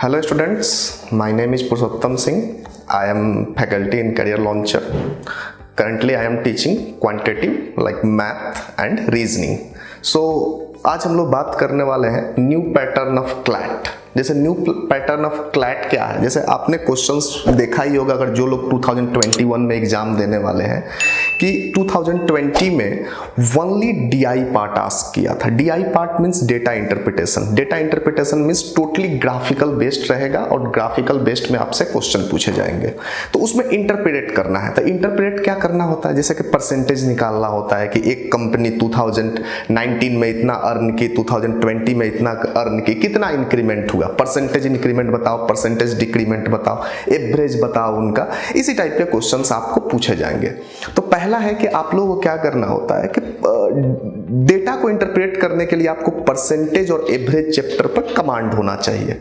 Hello students, my name is Purushottam Singh. I am faculty in Career Launcher. Currently I am teaching quantitative like math and reasoning. So आज हम लोग बात करने वाले हैं new pattern of CLAT. जैसे new pattern of CLAT क्या है, जैसे आपने क्वेश्चंस देखा ही होगा अगर जो लोग 2021 में एग्जाम देने वाले हैं कि 2020 में ओनली डीआई पार्ट आस्क किया था। DI part means data interpretation. Data interpretation means totally graphical based रहेगा और ग्राफिकल बेस्ड में आपसे क्वेश्चन पूछे जाएंगे। तो उसमें इंटरप्रेट करना है। तो इंटरप्रेट क्या करना होता है, जैसे कि परसेंटेज निकालना होता है कि एक कंपनी 2019 में इतना अर्न की, 2020 में इतना अर्न की, कितना इंक्रीमेंट हुआ, परसेंटेज इंक्रीमेंट बताओ, परसेंटेज डिक्रीमेंट बताओ, एवरेज बताओ उनका। इसी टाइप के क्वेश्चंस आपको पूछे जाएंगे। तो पहला है कि आप लोगों को क्या करना होता है कि डेटा को इंटरप्रेट करने के लिए आपको परसेंटेज और एवरेज चैप्टर पर कमांड होना चाहिए।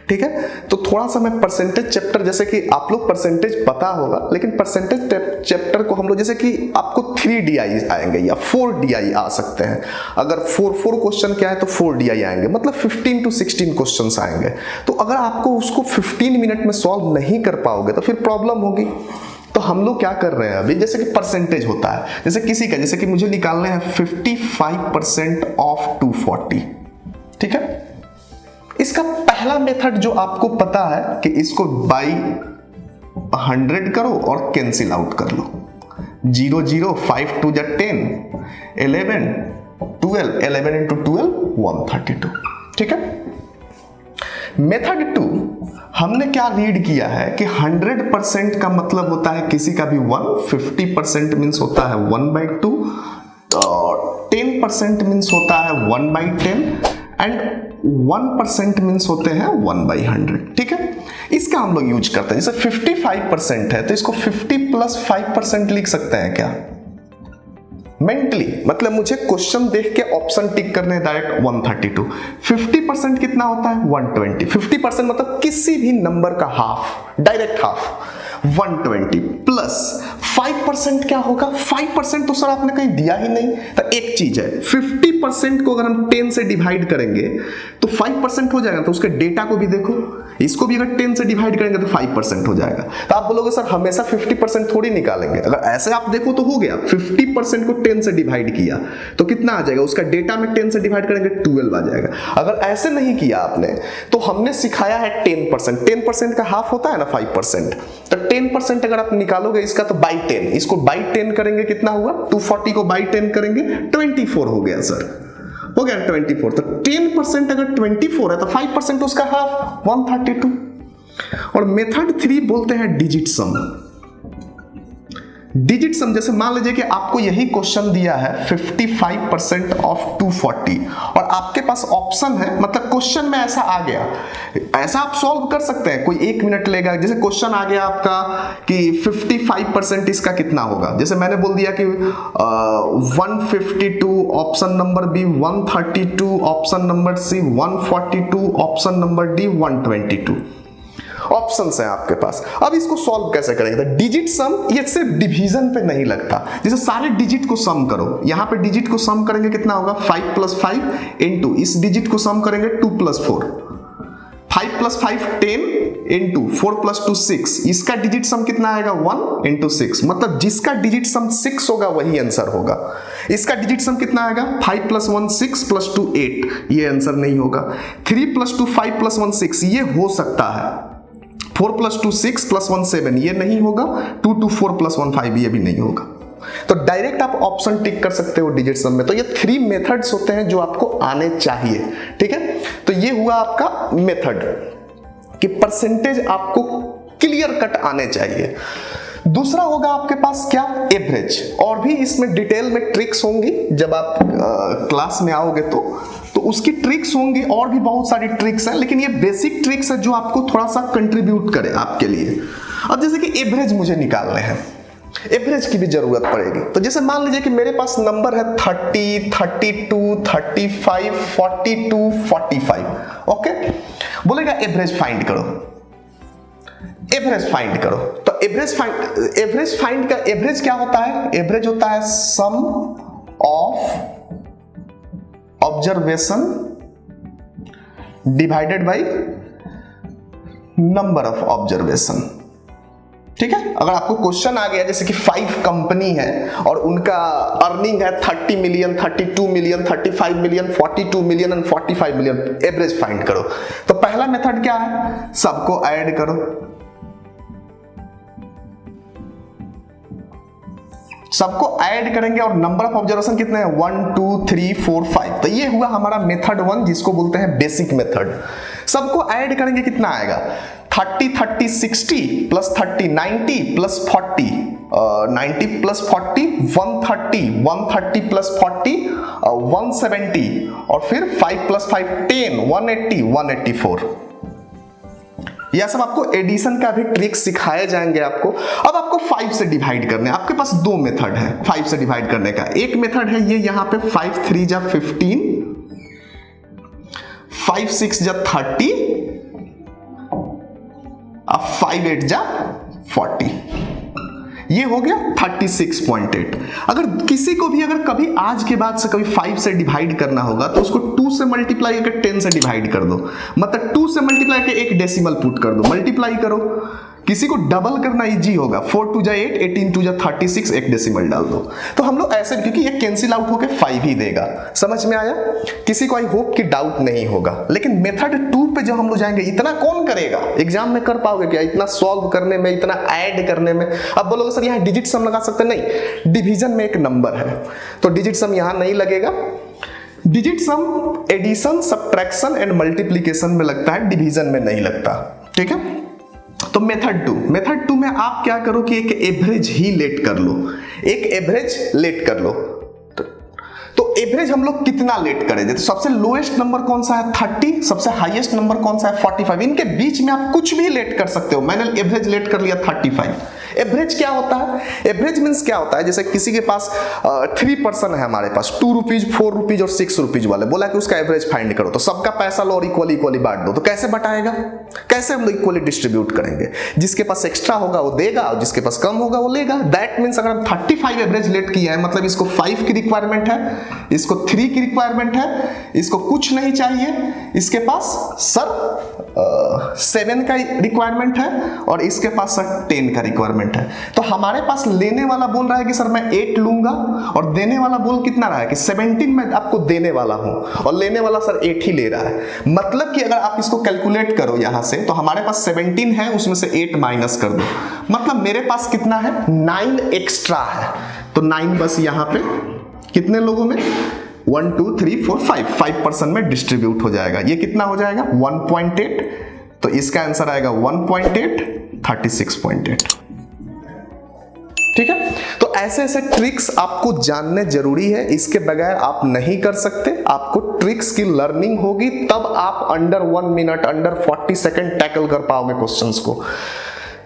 ठीक है, तो थोड़ा सा मैं परसेंटेज चैप्टर, जैसे कि आप लोग परसेंटेज पता होगा, लेकिन परसेंटेज चैप्टर को हम लोग जैसे कि आपको 3 DI आएंगे या 4 DI आ सकते हैं। अगर 4 क्वेश्चन क्या है तो 4 DI आएंगे, मतलब 15 to 16 क्वेश्चंस आएंगे। तो अगर आपको उसको 15 मिनट में सॉल्व नहीं कर पाओगे तो फिर प्रॉब्लम होगी। तो हम लोग क्या कर रहे हैं अभी, जैसे कि परसेंटेज होता है, जैसे किसी का, जैसे कि मुझे निकालने हैं 55% ऑफ 240। ठीक है, इसका पहला मेथड जो आपको पता है कि इसको बाई 100 करो और कैंसिल आउट कर लो। 0 0 5 2 जा 10 11 12 11 into 12 132। ठीक है, मेथड 2 हमने क्या रीड किया है कि 100% का मतलब होता है किसी का भी 1, 50% मीन्स होता है 1/2, 10% मीन्स होता है 1/10 एंड 1% मीन्स होते हैं 1/100। ठीक है, इसका हम लोग यूज करते हैं। जैसे 55% है तो इसको 50 + 5% लिख सकते हैं क्या मेंटली, मतलब मुझे क्वेश्चन देख के ऑप्शन टिक करने डायरेक्ट 132। 50% कितना होता है 120। 50% मतलब किसी भी नंबर का हाफ, डायरेक्ट हाफ 120 प्लस 5% क्या होगा। 5% तो सर आपने कहीं दिया ही नहीं। तो एक चीज है, 50% को अगर हम 10 से डिवाइड करेंगे तो 5% हो जाएगा। तो उसके डेटा को भी देखो, इसको भी अगर 10 से डिवाइड करेंगे तो 5% हो जाएगा। तो आप बोलोगे सर हमेशा 50% थोड़ी निकालेंगे। अगर ऐसे आप देखो तो हो गया, 50% को 10 से डिवाइड किया तो कितना आ जाएगा, उसका डेटा में 10 से डिवाइड करेंगे 12 आ जाएगा। अगर ऐसे नहीं किया आपने तो हमने सिखाया है 10%। 10% का हाफ होता है ना 5%। तो 10% अगर आप निकालोगे इसका तो बाई 10, इसको बाई 10 करेंगे कितना हुआ, 240 को बाई 10 करेंगे 24 हो गया सर, हो गया 24। तो 10% अगर 24 है तो 5% उसका हाफ 132। और मेथड 3 बोलते हैं डिजिट सम। डिजिट सम, जैसे मान लीजिए कि आपको यही क्वेश्चन दिया है 55% ऑफ 240 और आपके पास ऑप्शन है, मतलब क्वेश्चन में ऐसा आ गया, ऐसा आप सॉल्व कर सकते हैं, कोई 1 मिनट लेगा। जैसे क्वेश्चन आ गया आपका कि 55% इसका कितना होगा, जैसे मैंने बोल दिया कि 152, option number B 132, option number C 142, option number D 122 options हैं आपके पास। अब इसको सॉल्व कैसे करेंगे, तो डिजिट सम ये सिर्फ डिवीजन पे नहीं लगता। जैसे सारे डिजिट को सम करो, यहां पे डिजिट को सम करेंगे कितना होगा 5 + 5 इनटू इस डिजिट को सम करेंगे 2 + 4, 5 + 5 10 इनटू 4 + 2 6। इसका डिजिट सम कितना आएगा 1 इनटू 6, मतलब जिसका डिजिट सम 6 होगा वही आंसर होगा। इसका डिजिट सम कितना आएगा 5 + 1 6 + 2 8, ये आंसर नहीं होगा। 3 + 2 5 + 1 6, ये हो सकता है। 4 + 2 6 + 1 7, ये नहीं होगा। 2 2 4 + 1 5, ये भी नहीं होगा। तो डायरेक्ट आप ऑप्शन टिक कर सकते हो डिजिट सम में। तो ये 3 मेथड्स होते हैं जो आपको आने चाहिए। ठीक है, तो ये हुआ आपका मेथड कि परसेंटेज आपको क्लियर कट आने चाहिए। दूसरा होगा आपके पास क्या, एवरेज। और भी इसमें डिटेल में ट्रिक्स होंगी, जब आप क्लास में आओगे तो उसकी ट्रिक्स होंगी, और भी बहुत सारी ट्रिक्स हैं, लेकिन ये बेसिक ट्रिक्स है जो आपको थोड़ा सा कंट्रीब्यूट करे आपके लिए। अब जैसे कि एवरेज मुझे निकालने हैं, एवरेज की भी जरूरत पड़ेगी। तो जैसे मान लीजिए कि मेरे पास नंबर है 30, 32, 35, 42, 45। ओके, बोलेगा एवरेज फाइंड करो, एवरेज फाइंड करो। तो एवरेज फाइंड का एवरेज क्या होता है, एवरेज होता है sum of observation divided by number of observation. ठीक है, अगर आपको क्वेश्चन आ गया जैसे कि 5 कंपनी है और उनका अर्निंग है 30 million, 32 million, 35 million, 42 million and 45 million, average find करो, तो पहला मेथड क्या है, सबको ऐड करो। सबको ऐड करेंगे और नंबर ऑफ ऑब्जर्वेशन कितने हैं, 1 2 3 4 5। तो ये हुआ हमारा मेथड 1 जिसको बोलते हैं बेसिक मेथड। सबको ऐड करेंगे कितना आएगा, 30 30 60 प्लस 30 90 प्लस 40 90 प्लस 40 130 130 प्लस 40 170 और फिर 5 प्लस 5 10 180 184। यह सब आपको एडिशन का भी ट्रिक सिखाए जाएंगे आपको। अब आपको 5 से डिवाइड करने, आपके पास 2 मेथड है 5 से डिवाइड करने का। एक मेथड है ये यहां पे 5 3 जा 15, 5 6 जा 30, अब 5 8 जा 40, ये हो गया 36.8। अगर किसी को भी अगर कभी आज के बाद से कभी 5 से डिवाइड करना होगा तो उसको 2 से मल्टीप्लाई करके 10 से डिवाइड कर दो, मतलब 2 से मल्टीप्लाई करके एक डेसिमल पुट कर दो, मल्टीप्लाई करो। किसी को डबल करना इजी होगा, 4 2 जा 8, 18 2 जा 36, एक डेसिमल डाल दो। तो हम लोग ऐसे, क्योंकि ये कैंसिल आउट होकर 5 ही देगा। समझ में आया? किसी को आई होप कि डाउट नहीं होगा। लेकिन मेथड 2 पे जो हम लोग जाएंगे, इतना कौन करेगा? एग्जाम में कर पाओगे क्या इतना सॉल्व करने में, इतना ऐड करने में? अब बोलोगे सर यहाँ डिजिट सम लगा सकते, नहीं, डिवीजन में एक नंबर है तो डिजिट सम यहां नहीं लगेगा। Digit sum addition, subtraction and multiplication में लगता है, डिवीजन में नहीं लगता। ठीक है, तो मेथड 2 में आप क्या करो कि एक एवरेज ही लेट कर लो, एक एवरेज लेट कर लो। तो एवरेज हम लोग कितना लेट करें? तो सबसे लोएस्ट नंबर कौन सा है, 30, सबसे हाईएस्ट नंबर कौन सा है, 45। इनके बीच में आप कुछ भी लेट कर सकते हो। मैंने एवरेज लेट कर लिया 35। एवरेज क्या होता है? एवरेज मींस क्या होता है, जैसे किसी के पास 3 पर्सन है हमारे पास, 2 रुपीज 4 रुपीज और 6 रुपीज वाले, बोला कि उसका एवरेज फाइंड करो, तो सबका पैसा लो और इक्वली बांट दो। तो कैसे बटाएगा, कैसे हम लोग इक्वली डिस्ट्रीब्यूट करेंगे? जिसके पास एक्स्ट्रा होगा वो देगा और जिसके पास कम होगा वो लेगा। दैट मींस अगर हम 35 एवरेज लेट किया है, मतलब इसको 5 की रिक्वायरमेंट है, इसको 3 की रिक्वायरमेंट है, इसको कुछ नहीं चाहिए, इसके पास सर 7 का रिक्वायरमेंट है और इसके पास सर 10 का रिक्वायरमेंट है। तो हमारे पास लेने वाला बोल रहा है कि सर मैं 8 लूंगा और देने वाला बोल कितना रहा है कि 17 मैं आपको देने वाला हूं और लेने वाला सर 8 ही ले रहा है। मतलब कि अगर आप इसको कैलकुलेट करो यहां से, तो हमारे पास 17 है, उसमें से 8 माइनस कर दो, मतलब मेरे पास कितना है, 9 एक्स्ट्रा है। तो 9 बस यहां पे कितने लोगों में, 1 2 3 4 5 पर्सन में डिस्ट्रीब्यूट हो जाएगा। ये कितना हो जाएगा, 1.8। तो इसका आंसर आएगा 1.8, 36.8। ठीक है, तो ऐसे ऐसे ट्रिक्स आपको जानने जरूरी है, इसके बगैर आप नहीं कर सकते। आपको ट्रिक्स की लर्निंग होगी तब आप under 1 minute, under 40 second tackle कर पाओगे क्वेश्चंस को।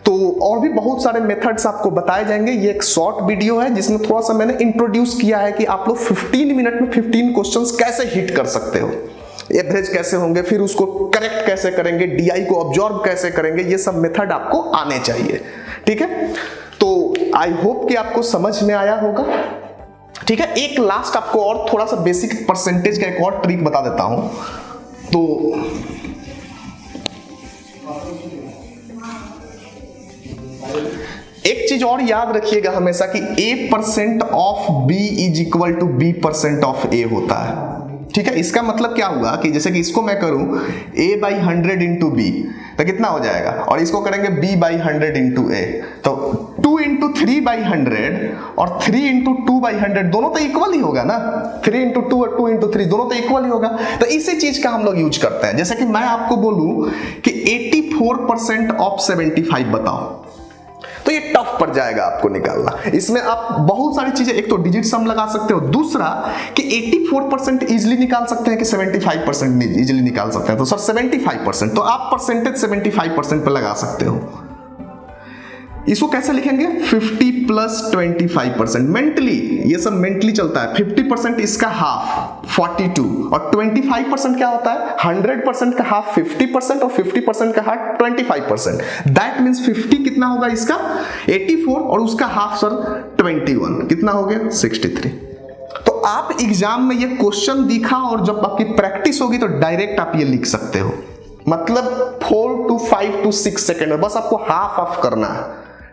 तो और भी बहुत सारे मेथड्स आपको बताए जाएंगे। ये एक शॉर्ट वीडियो है जिसमें थोड़ा सा मैंने इंट्रोड्यूस किया है कि आप लोग 15 मिनट में 15 क्वेश्चंस कैसे हिट कर सकते हो, एवरेज कैसे होंगे, फिर उसको करेक्ट कैसे करेंगे, डीआई को ऑब्जॉर्व कैसे करेंगे, ये सब मेथड आपको आने चाहिए। ठीक है, तो आई होप कि आपको समझ में आया होगा। ठीक है, एक लास्ट आपको और थोड़ा सा बेसिक परसेंटेज का एक और ट्रिक बता देता हूं। तो एक चीज और याद रखिएगा हमेशा कि A% of B is equal to B% of A होता है। ठीक है, इसका मतलब क्या हुआ कि जैसे कि इसको मैं करूं A/100 इंटू B तो कितना हो जाएगा, और इसको करेंगे B/100 इंटू A, तो 2 इंटू 3/100 और 3 इंटू 2/100 दोनों तो इक्वल ही होगा ना, 3 इंटू 2 और 2 इंटू 3 दोनों तो इक्वल ही होगा। तो इसी चीज का हम लोग यूज करते हैं। जैसे कि मैं आपको बोलूं कि 84% ऑफ 75 बताओ, तो ये टफ पड़ जाएगा आपको निकालना। इसमें आप बहुत सारी चीजें, एक तो डिजिट सम लगा सकते हो, दूसरा कि 84% इजीली निकाल सकते हैं कि 75% इजीली निकाल सकते हैं। तो सर 75%, तो आप परसेंटेज 75% पे लगा सकते हो। इसको कैसे लिखेंगे, 50 प्लस 25%। मेंटली ये सब मेंटली चलता है। 50% इसका हाफ 42 और 25% क्या होता है, 100% का हाफ 50% और 50% का हाफ 25%। दैट मींस 50 कितना होगा इसका 84 और उसका हाफ सर 21, कितना हो गया 63। तो आप एग्जाम में ये क्वेश्चन दिखा और जब आपकी प्रैक्टिस होगी तो डायरेक्ट आप ये लिख सकते हो। मतलब 4 to 5 to 6 सेकेंड में, बस आपको हाफ ऑफ करना है,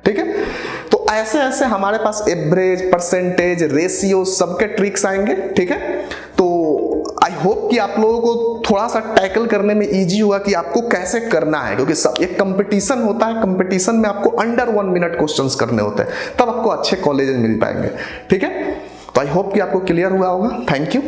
ठीक है। तो ऐसे ऐसे हमारे पास एवरेज, परसेंटेज, रेशियो सबके ट्रिक्स आएंगे, ठीक है। तो आई होप कि आप लोगों को थोड़ा सा टैकल करने में इजी होगा कि आपको कैसे करना है, क्योंकि सब एक कंपटीशन होता है, कंपटीशन में आपको अंडर 1 मिनट क्वेश्चंस करने होते हैं, तब आपको अच्छे कॉलेजेस मिल पाएंगे, ठीक है। तो आई होप कि आपको क्लियर हुआ होगा। Thank you.